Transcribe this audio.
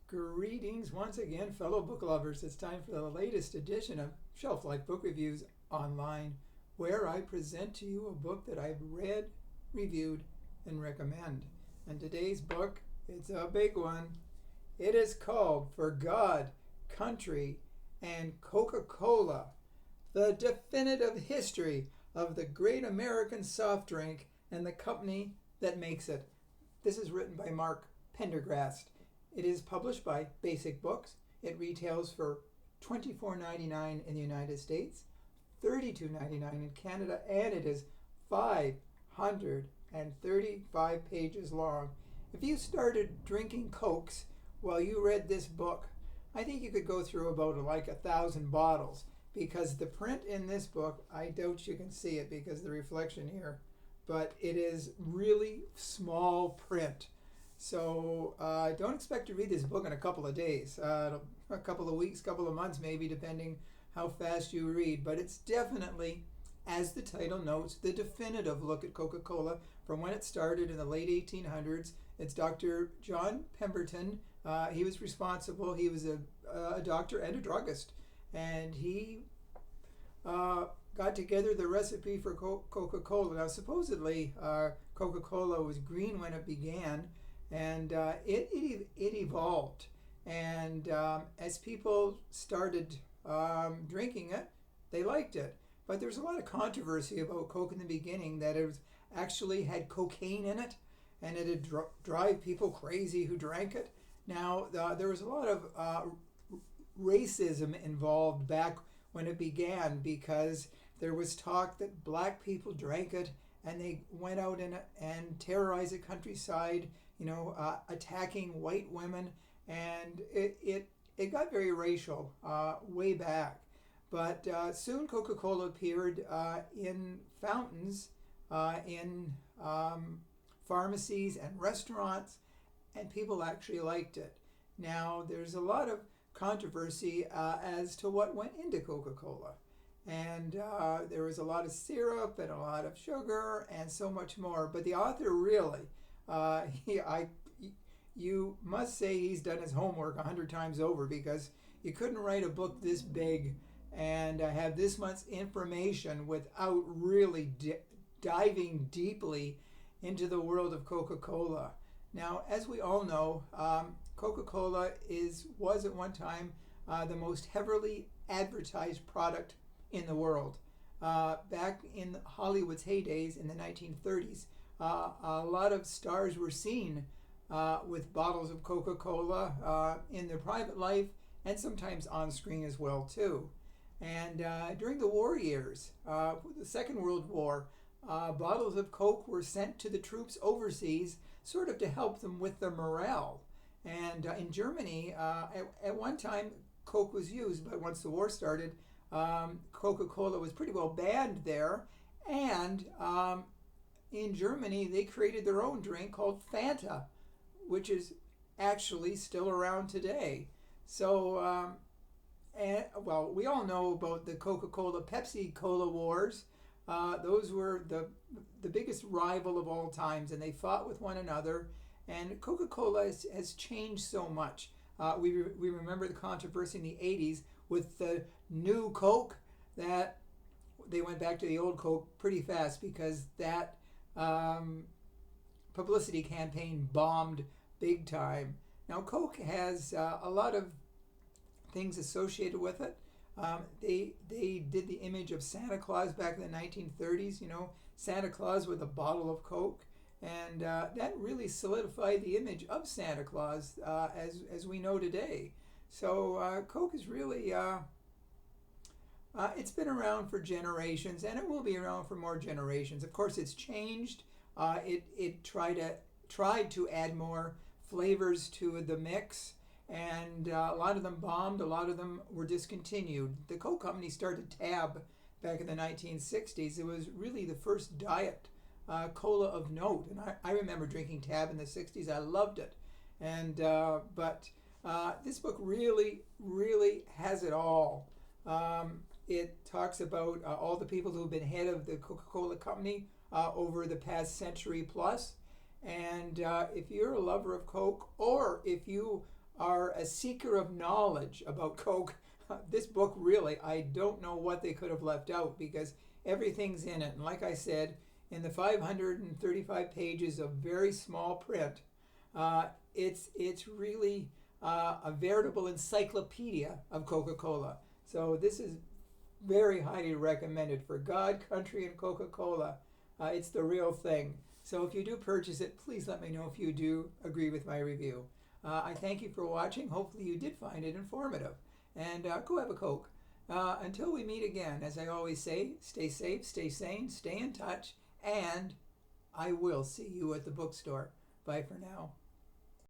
Greetings once again, fellow book lovers. It's time for the latest edition of Shelf Life Book Reviews Online, where I present to you a book that I've read, reviewed, and recommend. And today's book, it's a big one. It is called For God, Country, and Coca-Cola, the definitive history of the great American soft drink and the company that makes it. This is written by Mark Pendergrast. It is published by Basic Books. It retails for $24.99 in the United States, $32.99 in Canada, and it is 535 pages long. If you started drinking Cokes while you read this book, I think you could go through about 1,000 bottles, because the print in this book, I doubt you can see it because of the reflection here, but it is really small print. So don't expect to read this book in a couple of days, a couple of weeks, couple of months maybe, depending how fast you read. But it's definitely, as the title notes, the definitive look at Coca-Cola from when it started in the late 1800s. It's Dr. John Pemberton. He was responsible. He was a doctor and a druggist. And he got together the recipe for Coca-Cola. Now, supposedly, Coca-Cola was green when it began. And it evolved, and as people started drinking it, they liked it. But there was a lot of controversy about Coke in the beginning, that it actually had cocaine in it, and it would drive people crazy who drank it. Now, there was a lot of racism involved back when it began, because there was talk that black people drank it, and they went out and terrorized the countryside, attacking white women, and it got very racial way back. But soon Coca-Cola appeared in fountains, in pharmacies and restaurants, and people actually liked it. Now, there's a lot of controversy as to what went into Coca-Cola. And there was a lot of syrup and a lot of sugar and so much more. But the author really, you must say he's done his homework 100 times over, because you couldn't write a book this big and have this much information without really diving deeply into the world of Coca-Cola. Now, as we all know, Coca-Cola was at one time the most heavily advertised product in the world. Back in Hollywood's heydays in the 1930s, a lot of stars were seen with bottles of Coca-Cola in their private life, and sometimes on screen as well too. And during the war years, the Second World War, bottles of Coke were sent to the troops overseas, sort of to help them with their morale. And in Germany, at one time, Coke was used, but once the war started, Coca-Cola was pretty well banned there. And in Germany, they created their own drink called Fanta, which is actually still around today. So, we all know about the Coca-Cola Pepsi Cola wars. Those were the biggest rival of all times, and they fought with one another. And Coca-Cola has changed so much. We remember the controversy in the 80s with the new Coke, that they went back to the old Coke pretty fast, because that publicity campaign bombed big time. Now, Coke has a lot of things associated with it. They did the image of Santa Claus back in the 1930s, Santa Claus with a bottle of Coke. And that really solidified the image of Santa Claus as we know today. So Coke is really, it's been around for generations, and it will be around for more generations. Of course, it's changed. It tried to add more flavors to the mix, and a lot of them bombed. A lot of them were discontinued. The Coke company started Tab back in the 1960s. It was really the first diet cola of note, and I remember drinking Tab in the 60s. I loved it. And but this book really has it all. It talks about all the people who have been head of the Coca-Cola company over the past century plus. And if you're a lover of Coke, or if you are a seeker of knowledge about Coke, this book really, I don't know what they could have left out because everything's in it. And like I said, in the 535 pages of very small print, it's really a veritable encyclopedia of Coca-Cola. So this is very highly recommended for God, country, and Coca-Cola. It's the real thing. So if you do purchase it, please let me know if you do agree with my review. I thank you for watching. Hopefully you did find it informative. And go have a Coke. Until we meet again, as I always say, stay safe, stay sane, stay in touch, and I will see you at the bookstore. Bye for now.